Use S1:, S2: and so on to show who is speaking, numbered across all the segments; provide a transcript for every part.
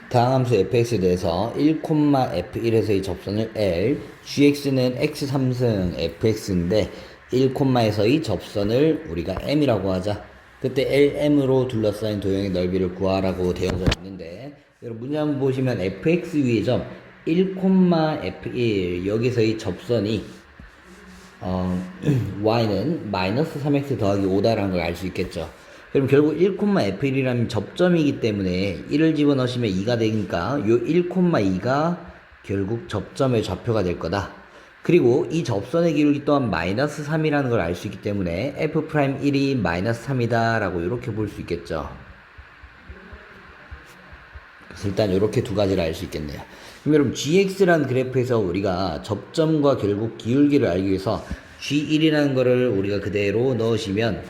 S1: 다항 함수 fx에 대해서 1,f1에서의 접선을 L, gx는 x3승 fx인데 1,에서의 접선을 우리가 m이라고 하자. 그때 LM으로 둘러싸인 도형의 넓이를 구하라고 되어져 있는데, 여러분 문제 한번 보시면 fx 위의 점 1,f1 여기서의 접선이 y는 마이너스 3x 더하기 5다라는 걸 알 수 있겠죠. 그럼 결국 1,f1이라면 접점이기 때문에 1을 집어넣으시면 2가 되니까 요 1,2가 결국 접점의 좌표가 될 거다. 그리고 이 접선의 기울기 또한 마이너스 3이라는 걸 알 수 있기 때문에 f'1이 마이너스 3이다 라고 이렇게 볼 수 있겠죠. 그래서 일단 이렇게 두 가지를 알 수 있겠네요. 그럼 여러분 gx라는 그래프에서 우리가 접점과 결국 기울기를 알기 위해서 g1이라는 거를 우리가 그대로 넣으시면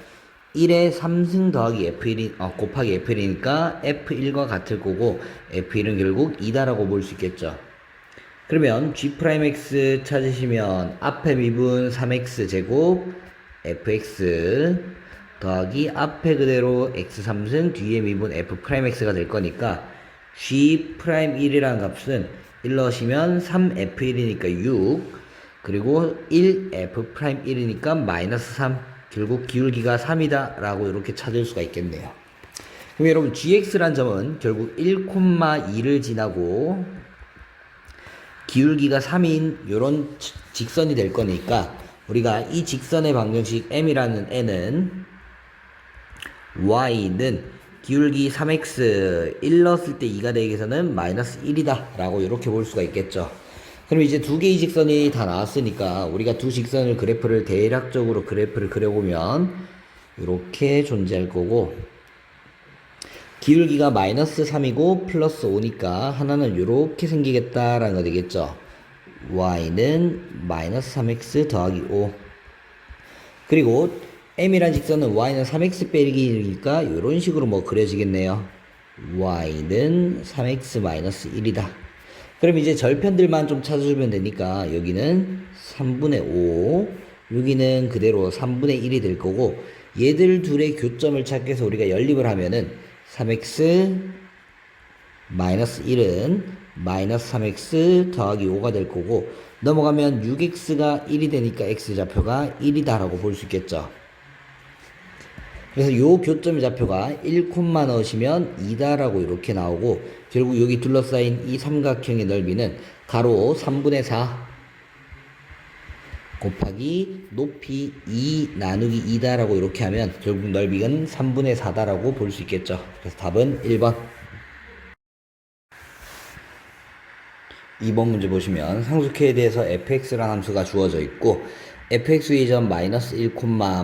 S1: 1에 3승 더하기 f1 곱하기 f1이니까 f1과 같을 거고 f1은 결국 2다라고 볼 수 있겠죠. 그러면 g'x 찾으시면 앞에 미분 3x 제곱 fx 더하기 앞에 그대로 x3승 뒤에 미분 f'x가 될 거니까 g'1이라는 값은 1 넣으시면 3f1이니까 6 그리고 1f'1이니까 마이너스 3 결국 기울기가 3이다 라고 이렇게 찾을 수가 있겠네요. 그럼 여러분 gx란 점은 결국 1,2를 지나고 기울기가 3인 요런 직선이 될 거니까 우리가 이 직선의 방정식 m이라는 n은 y는 기울기 3x 1 넣었을 때 2가 되기 위해서는 마이너스 1이다 라고 이렇게 볼 수가 있겠죠. 그럼 이제 두 개의 직선이 다 나왔으니까 우리가 두 직선을 그래프를 대략적으로 그래프를 그려보면 이렇게 존재할 거고 기울기가 마이너스 3이고 플러스 5니까 하나는 이렇게 생기겠다라는 거 되겠죠. y는 마이너스 3x 더하기 5 그리고 m이란 직선은 y는 3x 빼기니까 이런 식으로 뭐 그려지겠네요. y는 3x 마이너스 1이다. 그럼 이제 절편들만 좀 찾아주면 되니까 여기는 3분의 5 여기는 그대로 3분의 1이 될 거고 얘들 둘의 교점을 찾기 위해서 우리가 연립을 하면은 3x 마이너스 1은 마이너스 3x 더하기 5가 될 거고 넘어가면 6x가 1이 되니까 x좌표가 1이다 라고 볼 수 있겠죠. 그래서 요 교점의 좌표가 1, 넣으시면 2다 라고 이렇게 나오고 결국 여기 둘러싸인 이 삼각형의 넓이는 가로 3분의 4 곱하기 높이 2 나누기 2다 라고 이렇게 하면 결국 넓이는 3분의 4다 라고 볼 수 있겠죠. 그래서 답은 1번. 2번 문제 보시면 상수k에 대해서 fx라는 함수가 주어져 있고 fx의 점 마이너스 1,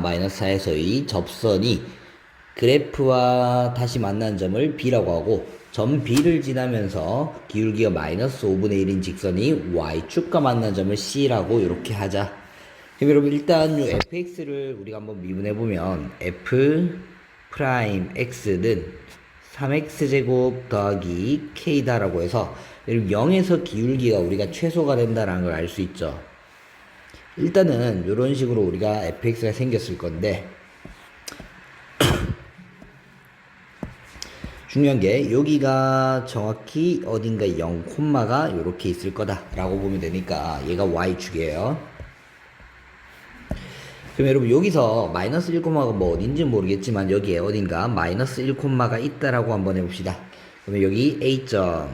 S1: 마이너스 4에서의 접선이 그래프와 다시 만난 점을 b라고 하고 점 b를 지나면서 기울기가 마이너스 5분의 1인 직선이 y축과 만난 점을 c라고 이렇게 하자. 그럼 여러분 일단 이 fx를 우리가 한번 미분해보면 f'x는 3x제곱 더하기 k다 라고 해서 0에서 기울기가 우리가 최소가 된다는 걸 알 수 있죠. 일단은 이런 식으로 우리가 fx가 생겼을 건데 중요한 게 여기가 정확히 어딘가 0, 콤마가 이렇게 있을 거다 라고 보면 되니까 얘가 y축이에요. 그럼 여러분 여기서 마이너스 1, 뭐 어딘지 모르겠지만 여기에 어딘가 마이너스 1, 가 있다라고 한번 해봅시다. 그러면 여기 a점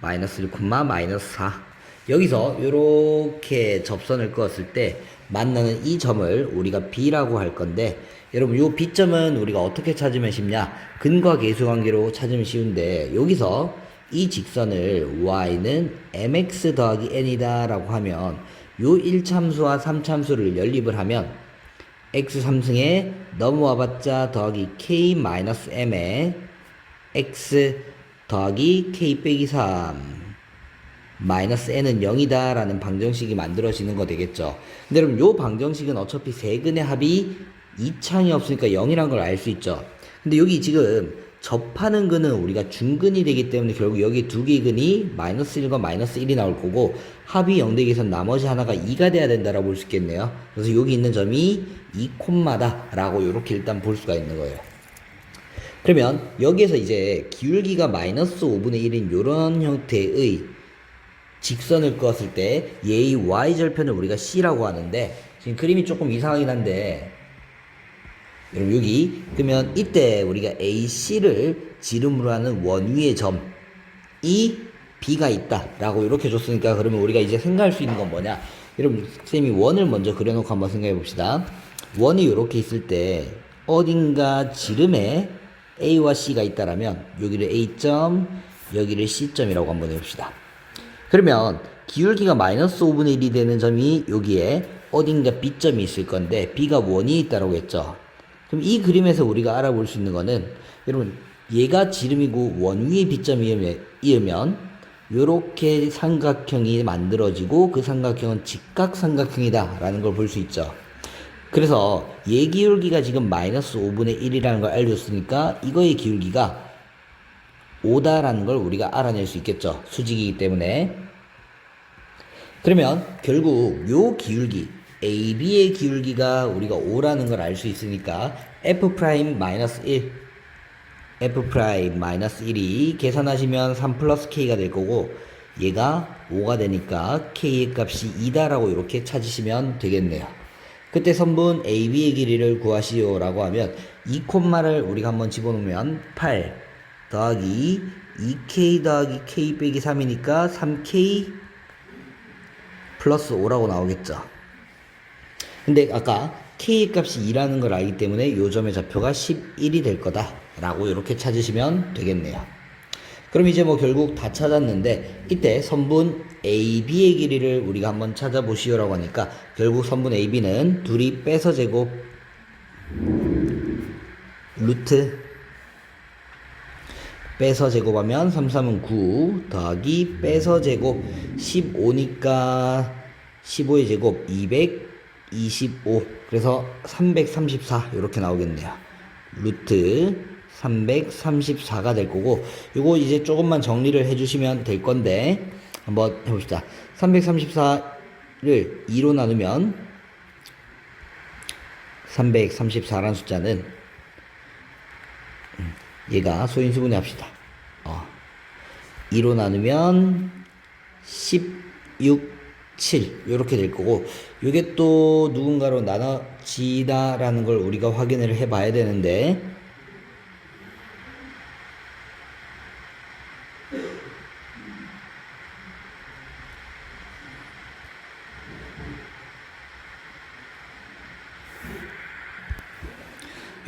S1: 마이너스 1, 마이너스 4 여기서 이렇게 접선을 그었을 때 만나는 이 점을 우리가 b라고 할 건데 여러분 이 b점은 우리가 어떻게 찾으면 쉽냐? 근과 계수 관계로 찾으면 쉬운데 여기서 이 직선을 y는 mx 더하기 n이다 라고 하면 요 1참수와 3참수를 연립을 하면 x3승에 넘어와봤자 더하기 k-m에 x 더하기 k 빼기 3 마이너스 n은 0이다 라는 방정식이 만들어지는 거 되겠죠. 근데 여러분 요 방정식은 어차피 세근의 합이 2창이 없으니까 0이란 걸 알 수 있죠. 근데 여기 지금 접하는 근은 우리가 중근이 되기 때문에 결국 여기 두 개의 근이 마이너스 1과 마이너스 1이 나올 거고 합이 0 되기 위해서 나머지 하나가 2가 돼야 된다라고 볼 수 있겠네요. 그래서 여기 있는 점이 2, 다 라고 이렇게 일단 볼 수가 있는 거예요. 그러면 여기에서 이제 기울기가 마이너스 5분의 1인 이런 형태의 직선을 그었을 때 얘의 y절편을 우리가 C라고 하는데, 지금 그림이 조금 이상하긴 한데, 여러분 여기 그러면 이때 우리가 AC를 지름으로 하는 원위의 점이 B가 있다 라고 이렇게 줬으니까, 그러면 우리가 이제 생각할 수 있는 건 뭐냐, 여러분 쌤이 원을 먼저 그려놓고 한번 생각해 봅시다. 원이 이렇게 있을 때 어딘가 지름에 A와 C가 있다라면 여기를 A점, 여기를 C점이라고 한번 해봅시다. 그러면 기울기가 마이너스 5분의 1이 되는 점이 여기에 어딘가 B점이 있을 건데 B가 원이 있다라고 했죠. 그럼 이 그림에서 우리가 알아볼 수 있는 거는, 여러분 얘가 지름이고 원 위에 B점이면 요렇게 삼각형이 만들어지고 그 삼각형은 직각삼각형이다 라는 걸 볼 수 있죠. 그래서 얘 기울기가 지금 마이너스 5분의 1이라는 걸 알려줬으니까 이거의 기울기가 5다라는 걸 우리가 알아낼 수 있겠죠. 수직이기 때문에. 그러면 결국 요 기울기 AB의 기울기가 우리가 5라는 걸 알 수 있으니까 F'-1 F'-1이 계산하시면 3 플러스 K가 될 거고, 얘가 5가 되니까 K의 값이 2다라고 이렇게 찾으시면 되겠네요. 그때 선분 AB의 길이를 구하시오 라고 하면 2콤마를 우리가 한번 집어넣으면 8 더하기 2K 더하기 K 빼기 3이니까 3K 플러스 5라고 나오겠죠. 근데 아까 K의 값이 2라는 걸 알기 때문에 요 점의 좌표가 11이 될 거다 라고 이렇게 찾으시면 되겠네요. 그럼 이제 뭐 결국 다 찾았는데, 이때 선분 AB의 길이를 우리가 한번 찾아보시오 라고 하니까 결국 선분 AB는 둘이 빼서 제곱 루트 빼서 제곱하면 3, 3은 9 더하기 빼서 제곱 15니까 15의 제곱 225, 그래서 334 이렇게 나오겠네요. 루트 334가 될 거고, 요거 이제 조금만 정리를 해주시면 될 건데 한번 해봅시다. 334를 2로 나누면 334라는 숫자는 얘가 소인수분해 합시다. 2로 나누면 16, 7 이렇게 될 거고, 이게 또 누군가로 나눠지다라는 걸 우리가 확인을 해 봐야 되는데,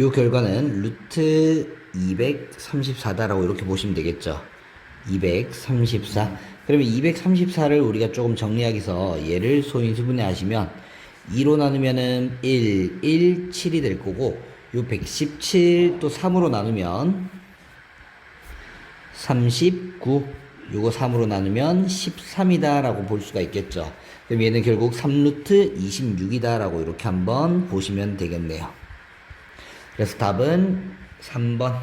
S1: 요 결과는 루트 234다라고 이렇게 보시면 되겠죠. 234. 그러면 234를 우리가 조금 정리하기 위해서 얘를 소인수분해 하시면 2로 나누면은 1, 1, 7이 될 거고, 요 117 또 3으로 나누면 39, 요거 3으로 나누면 13이다 라고 볼 수가 있겠죠. 그럼 얘는 결국 3루트 26이다 라고 이렇게 한번 보시면 되겠네요. 그래서 답은 3번.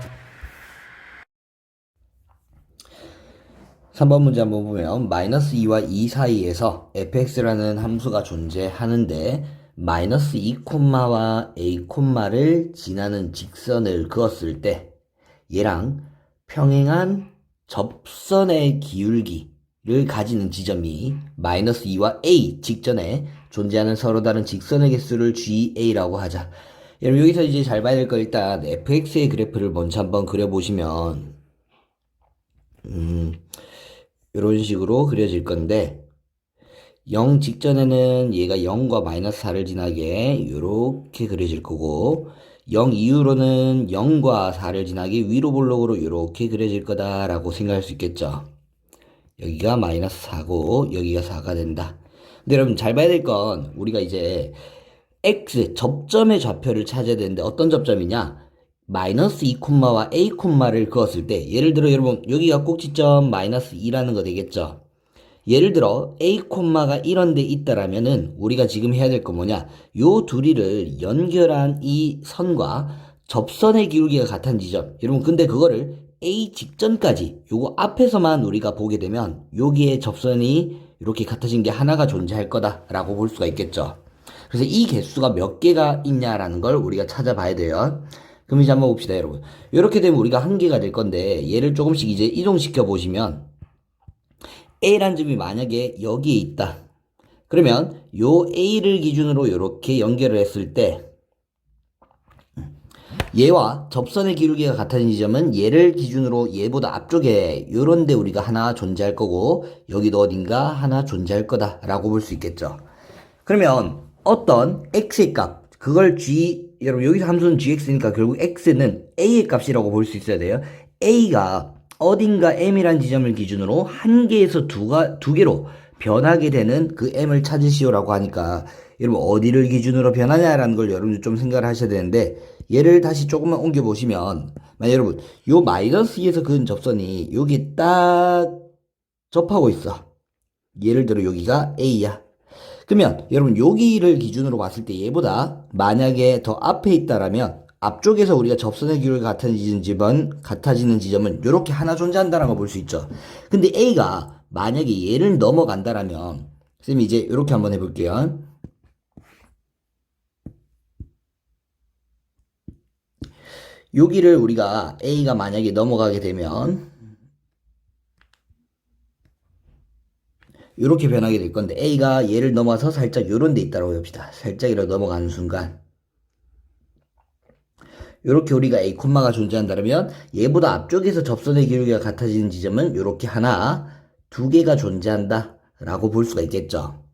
S1: 3번 문제 한번 보면 마이너스 2와 2 사이에서 fx라는 함수가 존재하는데 마이너스 2콤마와 a 콤마를 지나는 직선을 그었을 때 얘랑 평행한 접선의 기울기를 가지는 지점이 마이너스 2와 a 직전에 존재하는 서로 다른 직선의 개수를 GA라고 하자. 여러분 여기서 이제 잘 봐야 될 거, 일단 fx의 그래프를 먼저 한번 그려보시면 이런 식으로 그려질 건데, 0 직전에는 얘가 0과 마이너스 4를 지나게 이렇게 그려질 거고, 0 이후로는 0과 4를 지나게 위로 볼록으로 이렇게 그려질 거다라고 생각할 수 있겠죠. 여기가 마이너스 4고 여기가 4가 된다. 근데 여러분 잘 봐야 될 건, 우리가 이제 x 접점의 좌표를 찾아야 되는데 어떤 접점이냐, 마이너스 2콤마와 a콤마를 그었을 때, 예를 들어 여러분 여기가 꼭지점 마이너스 2라는 거 되겠죠. 예를 들어 a콤마가 이런 데 있다라면은 우리가 지금 해야 될 거 뭐냐, 요 둘이를 연결한 이 선과 접선의 기울기가 같은 지점, 여러분 근데 그거를 a 직전까지 요거 앞에서만 우리가 보게 되면 여기에 접선이 이렇게 같아진 게 하나가 존재할 거다라고 볼 수가 있겠죠. 그래서 이 개수가 몇 개가 있냐라는 걸 우리가 찾아봐야 돼요. 그럼 이제 한번 봅시다, 여러분. 이렇게 되면 우리가 한 개가 될 건데, 얘를 조금씩 이제 이동시켜 보시면, A라는 점이 만약에 여기에 있다. 그러면 요 A를 기준으로 이렇게 연결을 했을 때, 얘와 접선의 기울기가 같아진 지점은 얘를 기준으로 얘보다 앞쪽에 요런데 우리가 하나 존재할 거고, 여기도 어딘가 하나 존재할 거다라고 볼 수 있겠죠. 그러면 어떤 x의 값, 그걸 여러분 여기서 함수는 gx니까 결국 x는 a의 값이라고 볼 수 있어야 돼요. a가 어딘가 m이란 지점을 기준으로 한 개에서 두 개로 변하게 되는 그 m을 찾으시오라고 하니까, 여러분 어디를 기준으로 변하냐라는 걸 여러분들 좀 생각을 하셔야 되는데, 얘를 다시 조금만 옮겨 보시면, 여러분 요 마이너스 2에서 그은 접선이 여기 딱 접하고 있어. 예를 들어 여기가 a야. 그러면 여러분 여기를 기준으로 봤을 때 얘보다 만약에 더 앞에 있다라면, 앞쪽에서 우리가 접선의 기울기가 같아지는 지점은 이렇게 하나 존재한다는 걸 볼 수 있죠. 근데 A가 만약에 얘를 넘어간다라면, 쌤이 이제 이렇게 한번 해볼게요. 여기를 우리가 A가 만약에 넘어가게 되면 이렇게 변하게 될 건데, A가 얘를 넘어서 살짝 요런 데 있다고 해봅시다. 살짝이라도 넘어가는 순간 이렇게 우리가 A 콤마가 존재한다면, 얘보다 앞쪽에서 접선의 기울기가 같아지는 지점은 이렇게 하나, 두 개가 존재한다 라고 볼 수가 있겠죠.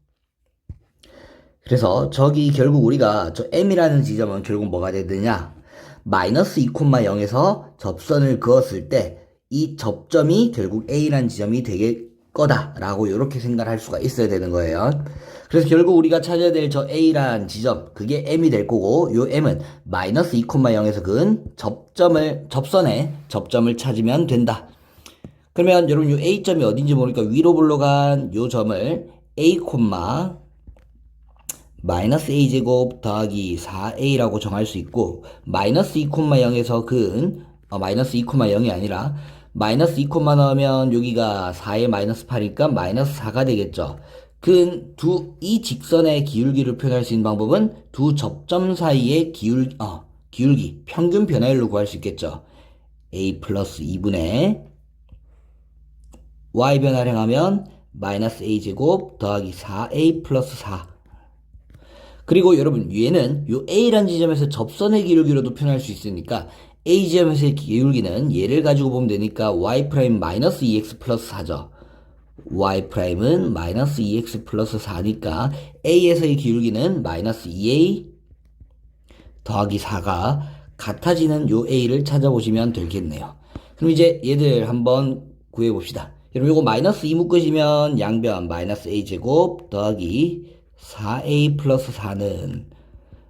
S1: 그래서 저기 결국 우리가 저 M이라는 지점은 결국 뭐가 되느냐, 마이너스 2,0에서 접선을 그었을 때 이 접점이 결국 A라는 지점이 되게 거다라고 이렇게 생각을 할 수가 있어야 되는 거예요. 그래서 결국 우리가 찾아야 될 저 A란 지점, 그게 M이 될 거고, 요 M은 마이너스 2,0에서 그은 접선의 접점을 찾으면 된다. 그러면 여러분 요 A점이 어딘지 모르니까 위로 불러간 요 점을 A, 마이너스 A제곱 더하기 4A라고 정할 수 있고, 마이너스 2,0에서 그은 마이너스 2,0이 아니라 마이너스 2, 넣으면 여기가 4의 마이너스 8이니까 마이너스 4가 되겠죠. 이 직선의 기울기를 표현할 수 있는 방법은 두 접점 사이의 기울기, 평균 변화율로 구할 수 있겠죠. A 플러스 2분의 Y 변화를 행하면 마이너스 A제곱 더하기 4A 플러스 4. 그리고 여러분 얘는 요 A란 지점에서 접선의 기울기로도 표현할 수 있으니까, A 지점에서의 기울기는 얘를 가지고 보면 되니까 y 프라임 마이너스 2x 플러스 4죠. y 프라임은 마이너스 2x 플러스 4니까 A에서의 기울기는 마이너스 2a 더하기 4가 같아지는 요 A를 찾아보시면 되겠네요. 그럼 이제 얘들 한번 구해봅시다. 여러분 요거 마이너스 2 묶으시면 양변 마이너스 A제곱 더하기 4a 플러스 4는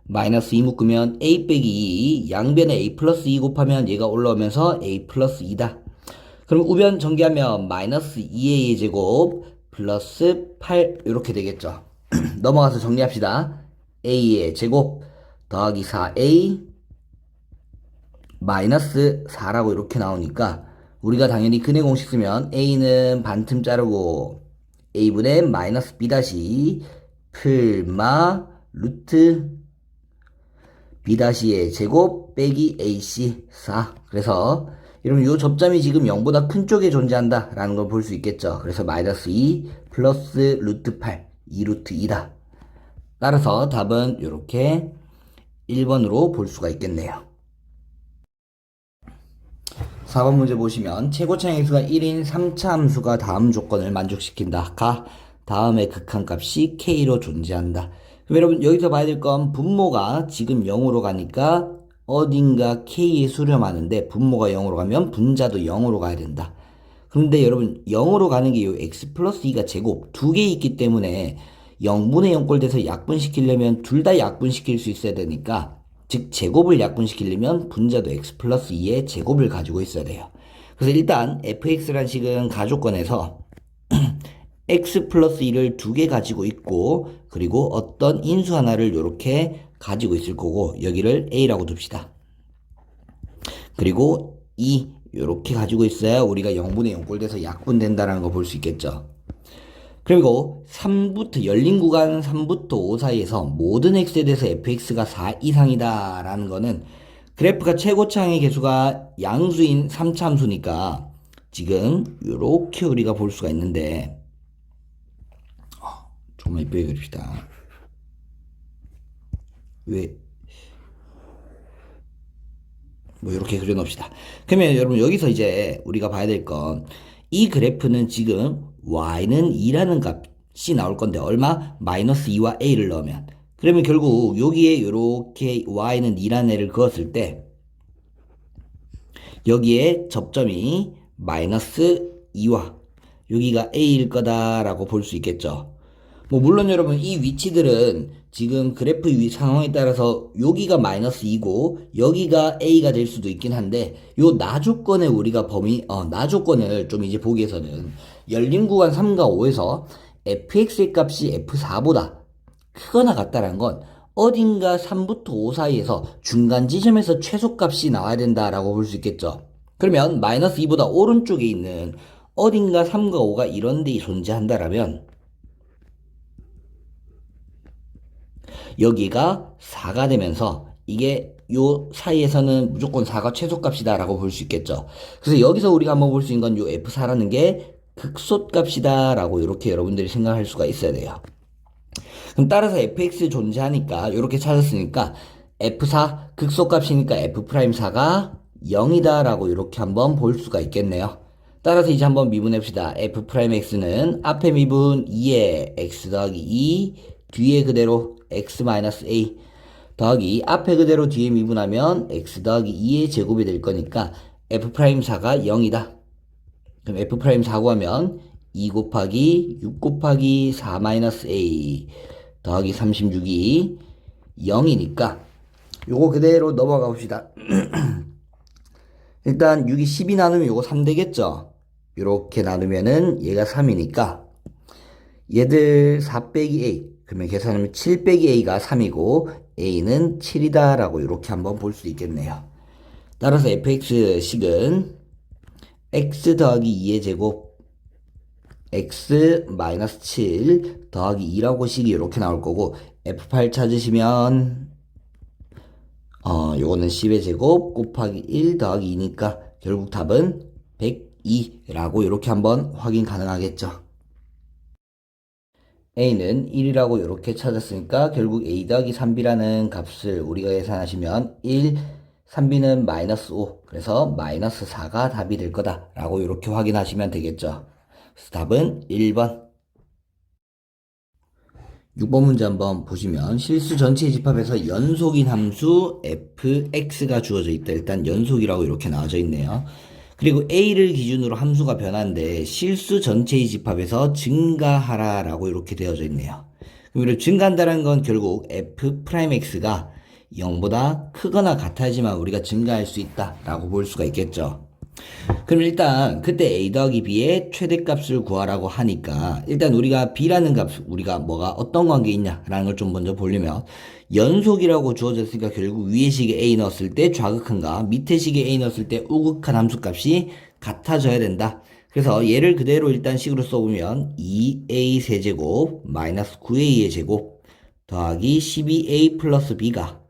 S1: 마이너스 2 묶으면 a 빼기 2, 양변에 a 플러스 2 곱하면 얘가 올라오면서 a 플러스 2다. 그럼 우변 전개하면 마이너스 2a 제곱 플러스 8 이렇게 되겠죠. 넘어가서 정리합시다. a의 제곱 더하기 4a 마이너스 4라고 이렇게 나오니까, 우리가 당연히 근의 공식 쓰면 a는 반틈 자르고 a분의 마이너스 b 다시 풀마 루트 b-의 제곱 빼기 ac 4. 그래서 여러분 요 접점이 지금 0보다 큰 쪽에 존재한다 라는 걸 볼 수 있겠죠. 그래서 마이너스 2 플러스 루트 8 2 루트 2다. 따라서 답은 이렇게 1번으로 볼 수가 있겠네요. 4번 문제 보시면 최고차의 x가 1인 3차 함수가 다음 조건을 만족시킨다. 다음의 극한값이 k로 존재한다. 그럼 여러분 여기서 봐야 될 건, 분모가 지금 0으로 가니까 어딘가 k에 수렴하는데, 분모가 0으로 가면 분자도 0으로 가야 된다. 그런데 여러분 0으로 가는 게 요 x 플러스 2가 제곱 두 개 있기 때문에 0분의 0꼴 돼서 약분시키려면 둘 다 약분시킬 수 있어야 되니까, 즉 제곱을 약분시키려면 분자도 x 플러스 2의 제곱을 가지고 있어야 돼요. 그래서 일단 fx란 식은 가조건에서 x 플러스 2를 두 개 가지고 있고, 그리고 어떤 인수 하나를 이렇게 가지고 있을 거고, 여기를 a라고 둡시다. 그리고 2 이렇게 가지고 있어야 우리가 0분의 0꼴 돼서 약분된다라는 거 볼 수 있겠죠. 그리고 3부터 열린 구간 3부터 5 사이에서 모든 x에 대해서 fx가 4 이상이다 라는 거는 그래프가 최고창의 개수가 양수인 3차 함수니까 지금 이렇게 우리가 볼 수가 있는데 조금만 이쁘게 그립시다. 왜? 뭐 이렇게 그려놓읍시다. 그러면 여러분 여기서 이제 우리가 봐야 될 건 이 그래프는 지금 y는 2라는 값이 나올 건데 얼마? 마이너스 2와 a를 넣으면 그러면 결국 여기에 이렇게 y는 2라는 애를 그었을 때 여기에 접점이 마이너스 2와 여기가 a일 거다라고 볼 수 있겠죠. 뭐 물론 여러분 이 위치들은 지금 그래프 상황에 따라서 여기가 마이너스 2고 여기가 a가 될 수도 있긴 한데 요 나조건에 우리가 나조건을 좀 이제 보기 위해서는 열린 구간 3과 5에서 fx의 값이 f4보다 크거나 같다는 건 어딘가 3부터 5 사이에서 중간 지점에서 최소값이 나와야 된다라고 볼 수 있겠죠. 그러면 마이너스 2보다 오른쪽에 있는 어딘가 3과 5가 이런 데 존재한다라면 여기가 4가 되면서 이게 요 사이에서는 무조건 4가 최소값이다 라고 볼 수 있겠죠. 그래서 여기서 우리가 한번 볼 수 있는 건 요 f4라는 게 극소값이다 라고 이렇게 여러분들이 생각할 수가 있어야 돼요. 그럼 따라서 fx 존재하니까 이렇게 찾았으니까 f4 극소값이니까 f'4가 0이다 라고 이렇게 한번 볼 수가 있겠네요. 따라서 이제 한번 미분해봅시다. f'x는 앞에 미분 2에 x 더하기 2 뒤에 그대로 x-a 더하기 앞에 그대로 뒤에 미분하면 x 더하기 2의 제곱이 될 거니까 f'4가 0이다. 그럼 f'4 구하면 2 곱하기 6 곱하기 4-a 더하기 36이 0이니까 요거 그대로 넘어가 봅시다. 일단 6이 12 나누면 요거 3 되겠죠. 요렇게 나누면은 얘가 3이니까 얘들 4 빼기 a 그러면 계산하면 7 빼기 a가 3이고 a는 7이다 라고 이렇게 한번 볼 수 있겠네요. 따라서 fx식은 x 더하기 2의 제곱 x 마이너스 7 더하기 2라고 식이 이렇게 나올 거고 f8 찾으시면 요거는 10의 제곱 곱하기 1 더하기 2니까 결국 답은 102라고 이렇게 한번 확인 가능하겠죠. a는 1이라고 이렇게 찾았으니까 결국 a 더하기 3b라는 값을 우리가 계산하시면 1, 3b는 마이너스 5 그래서 마이너스 4가 답이 될 거다 라고 이렇게 확인하시면 되겠죠. 그래서 답은 1번. 6번 문제 한번 보시면 실수 전체의 집합에서 연속인 함수 fx가 주어져 있다. 일단 연속이라고 이렇게 나와져 있네요. 그리고 a를 기준으로 함수가 변하는데 실수 전체의 집합에서 증가하라 라고 이렇게 되어져 있네요. 그럼 이렇게 증가한다는 건 결국 f'x가 0보다 크거나 같아야지만 우리가 증가할 수 있다 라고 볼 수가 있겠죠. 그럼 일단 그때 a 더하기 b의 최대값을 구하라고 하니까 일단 우리가 b라는 값 우리가 뭐가 어떤 관계에 있냐라는 걸 좀 먼저 보려면 연속이라고 주어졌으니까 결국 위에 식에 a 넣었을 때 좌극한과 밑에 식에 a 넣었을 때 우극한 함수값이 같아져야 된다. 그래서 얘를 그대로 일단 식으로 써보면 2a 세제곱 마이너스 9a의 제곱 더하기 12a 플러스 b가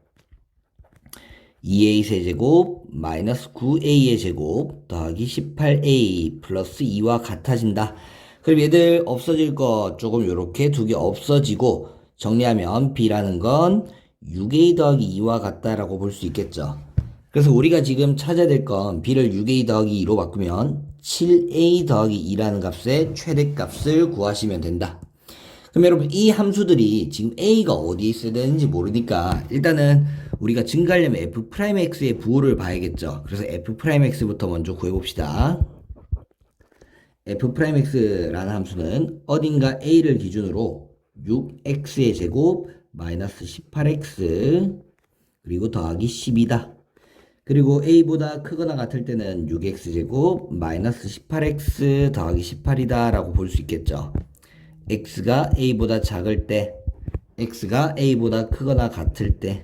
S1: 2a 세제곱 마이너스 9a의 제곱 더하기 18a 플러스 2와 같아진다. 그럼 얘들 없어질 거 조금 요렇게 두 개 없어지고 정리하면 b라는 건 6a 더하기 2와 같다라고 볼 수 있겠죠. 그래서 우리가 지금 찾아야 될 건 b를 6a 더하기 2로 바꾸면 7a 더하기 2라는 값의 최대값을 구하시면 된다. 그럼 여러분 이 함수들이 지금 a가 어디에 있어야 되는지 모르니까 일단은 우리가 증가하려면 f'x의 부호를 봐야겠죠. 그래서 f'x부터 먼저 구해봅시다. f'x라는 함수는 어딘가 a를 기준으로 6x의 제곱 마이너스 18x 그리고 더하기 10이다. 그리고 a보다 크거나 같을 때는 6x제곱 마이너스 18x 더하기 18이다 라고 볼 수 있겠죠. x가 a보다 작을 때 x가 a보다 크거나 같을 때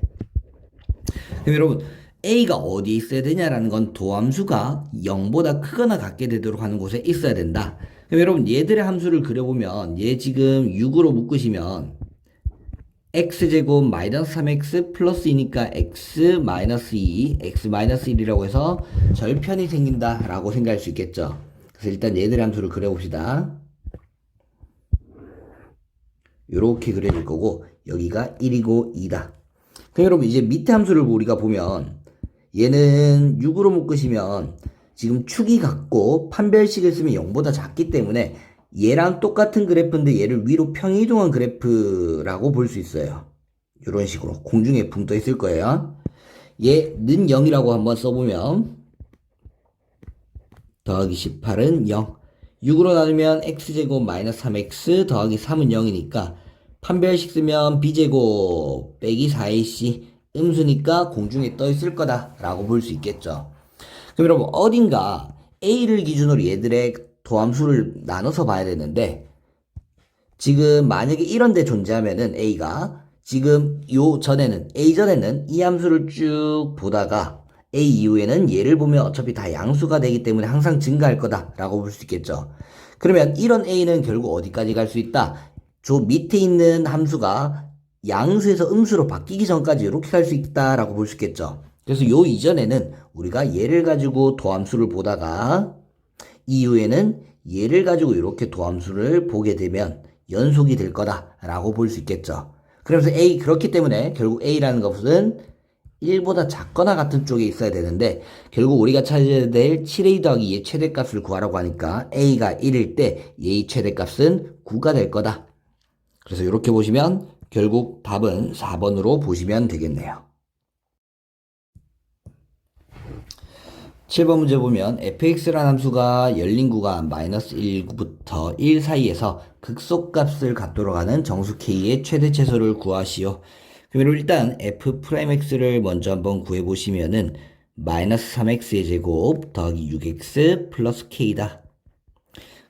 S1: 그럼 여러분 a가 어디에 있어야 되냐라는 건 도함수가 0보다 크거나 같게 되도록 하는 곳에 있어야 된다. 그럼 여러분 얘들의 함수를 그려보면 얘 지금 6으로 묶으시면 x제곱 마이너스 3x 플러스 2니까 x 마이너스 2, x 마이너스 1이라고 해서 절편이 생긴다 라고 생각할 수 있겠죠. 그래서 일단 얘들의 함수를 그려봅시다. 요렇게 그려질 거고 여기가 1이고 2다. 그럼 여러분 이제 밑에 함수를 우리가 보면 얘는 6으로 묶으시면 지금 축이 같고 판별식을 쓰면 0보다 작기 때문에 얘랑 똑같은 그래프인데 얘를 위로 평이동한 그래프라고 볼 수 있어요. 이런 식으로 공중에 붕 떠 있을 거예요. 얘는 0이라고 한번 써보면 더하기 18은 0. 6으로 나누면 x제곱 마이너스 3x 더하기 3은 0이니까 판별식 쓰면 b제곱 빼기 4ac 음수니까 공중에 떠 있을 거다 라고 볼 수 있겠죠. 그럼 여러분 어딘가 a를 기준으로 얘들의 도함수를 나눠서 봐야 되는데 지금 만약에 이런 데 존재하면은 a가 지금 요 전에는 a 전에는 이 함수를 쭉 보다가 a 이후에는 얘를 보면 어차피 다 양수가 되기 때문에 항상 증가할 거다 라고 볼 수 있겠죠. 그러면 이런 a는 결국 어디까지 갈 수 있다? 저 밑에 있는 함수가 양수에서 음수로 바뀌기 전까지 이렇게 갈 수 있다라고 볼 수 있겠죠. 그래서 요 이전에는 우리가 얘를 가지고 도함수를 보다가 이후에는 얘를 가지고 이렇게 도함수를 보게 되면 연속이 될 거다라고 볼 수 있겠죠. 그래서 A 그렇기 때문에 결국 A라는 것은 1보다 작거나 같은 쪽에 있어야 되는데 결국 우리가 찾아야 될 7A 더하기 2의 최대값을 구하라고 하니까 A가 1일 때 얘의 최대값은 9가 될 거다. 그래서 이렇게 보시면 결국 답은 4번으로 보시면 되겠네요. 7번 문제 보면 fx라는 함수가 열린 구간 마이너스 1부터 1 사이에서 극소값을 갖도록 하는 정수 k의 최대 최소를 구하시오. 그러면 일단 f'x를 먼저 한번 구해보시면은 마이너스 3x의 제곱 더하기 6x 플러스 k다.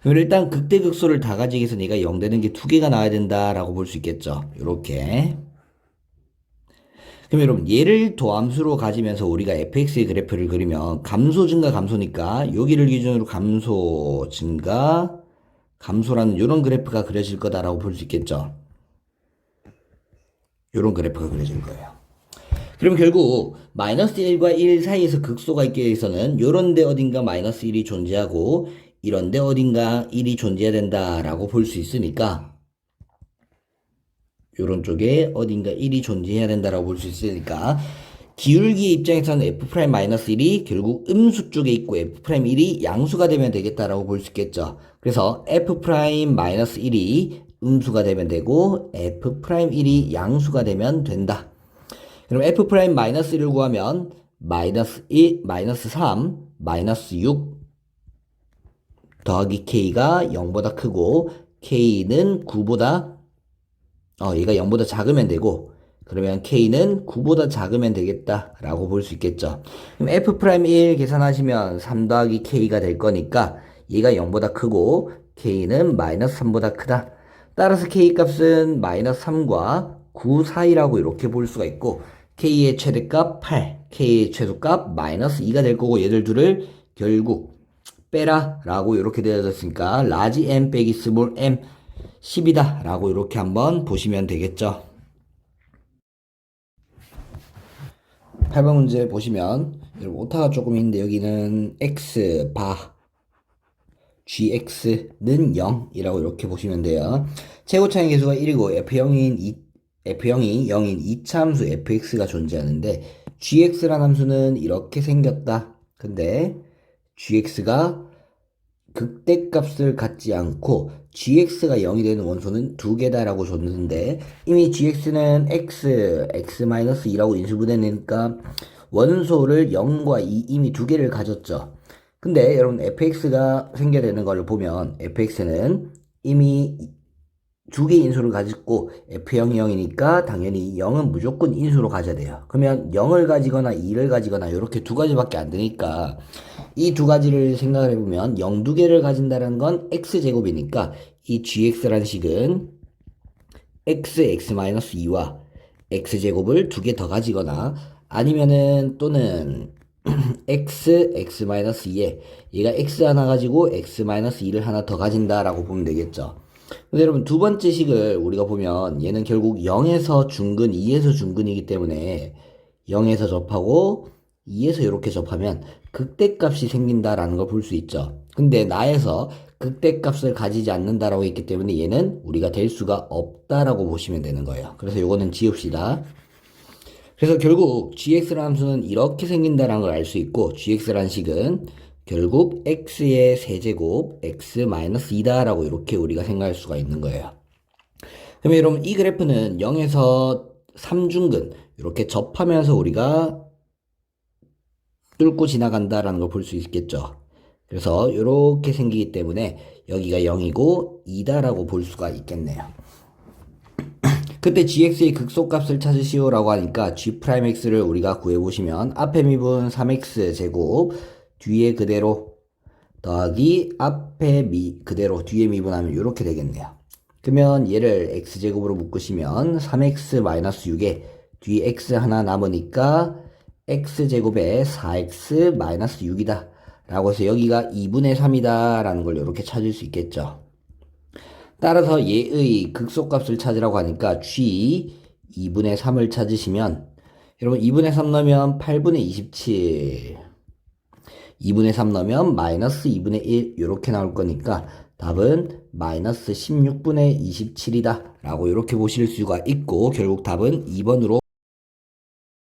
S1: 그러면 일단 극대극소를 다 가지기 위해서 얘가 0 되는 게 2개가 나와야 된다라고 볼 수 있겠죠. 요렇게. 그럼 여러분 얘를 도함수로 가지면서 우리가 fx의 그래프를 그리면 감소 증가 감소니까 여기를 기준으로 감소 증가 감소라는 이런 그래프가 그려질 거다라고 볼 수 있겠죠. 이런 그래프가 그려질 거예요. 그러면 결국 마이너스 1과 1 사이에서 극소가 있기 위해서는 요런데 어딘가 마이너스 1이 존재하고 이런데 어딘가 1이 존재해야 된다라고 볼 수 있으니까 요런 쪽에 어딘가 1이 존재해야 된다라고 볼 수 있으니까 기울기의 입장에서는 f'-1이 결국 음수 쪽에 있고 f'1이 양수가 되면 되겠다라고 볼 수 있겠죠. 그래서 f'-1이 음수가 되면 되고 f'1이 양수가 되면 된다. 그럼 f'-1을 구하면 마이너스 1, 마이너스 3, 마이너스 6 더하기 k가 0보다 크고 k는 9보다 얘가 0보다 작으면 되고 그러면 k는 9보다 작으면 되겠다라고 볼 수 있겠죠. 그럼 f'1 계산하시면 3 더하기 k가 될 거니까 얘가 0보다 크고 k는 마이너스 3보다 크다. 따라서 k 값은 마이너스 3과 9 사이라고 이렇게 볼 수가 있고 k의 최대값 8, k의 최소값 마이너스 2가 될 거고 얘들 둘을 결국 빼라 라고 이렇게 되어졌으니까 라지 m 빼기 스몰 m 10이다 라고 이렇게 한번 보시면 되겠죠. 8번 문제 보시면 여러분 오타가 조금 있는데 여기는 x 바 gx는 0이라고 이렇게 보시면 돼요. 최고차의 계수가 1이고 f0이 0인 2차 함수 fx가 존재하는데 gx라는 함수는 이렇게 생겼다. 근데 gx가 극대값을 갖지 않고 gx가 0이 되는 원소는 2개다라고 줬는데 이미 gx는 x-2라고 인수분해니까 원소를 0과 2 이미 2개를 가졌죠. 근데 여러분 fx가 생겨야 되는 걸 보면 fx는 이미 2개 인수를 가지고 f0이 0이니까 당연히 0은 무조건 인수로 가져야 돼요. 그러면 0을 가지거나 2를 가지거나 이렇게 두 가지밖에 안 되니까 이 두 가지를 생각을 해보면 0 2개를 가진다는 건 x제곱이니까 이 gx라는 식은 x-2와 x제곱을 2개 더 가지거나 아니면은 또는 x-2에 얘가 x 하나 가지고 x-2를 하나 더 가진다라고 보면 되겠죠. 근데 여러분 두 번째 식을 우리가 보면 얘는 결국 0에서 중근, 2에서 중근이기 때문에 0에서 접하고 2에서 이렇게 접하면 극대값이 생긴다라는 걸 볼 수 있죠. 근데 나에서 극대값을 가지지 않는다라고 했기 때문에 얘는 우리가 될 수가 없다라고 보시면 되는 거예요. 그래서 요거는 지웁시다. 그래서 결국 gx라는 함수는 이렇게 생긴다는 걸 알 수 있고 gx라는 식은 결국 x의 세제곱 x-2다라고 이렇게 우리가 생각할 수가 있는 거예요. 그러면 여러분 이 그래프는 0에서 3중근 이렇게 접하면서 우리가 뚫고 지나간다라는 걸 볼 수 있겠죠. 그래서 이렇게 생기기 때문에 여기가 0이고 2다라고 볼 수가 있겠네요. 그때 gx의 극소값을 찾으시오라고 하니까 g'x를 우리가 구해보시면 앞에 미분 3x 제곱 뒤에 그대로 더하기 앞에 그대로 뒤에 미분하면 이렇게 되겠네요. 그러면 얘를 x제곱으로 묶으시면 3x-6에 뒤에 x 하나 남으니까 x제곱에 4x-6이다 라고 해서 여기가 2분의 3이다 라는 걸 이렇게 찾을 수 있겠죠. 따라서 얘의 극소값을 찾으라고 하니까 g 2분의 3을 찾으시면 여러분 2분의 3 넣으면 8분의 27 2분의 3 넣으면 마이너스 2분의 1 이렇게 나올 거니까 답은 마이너스 16분의 27이다 라고 이렇게 보실 수가 있고 결국 답은 2번으로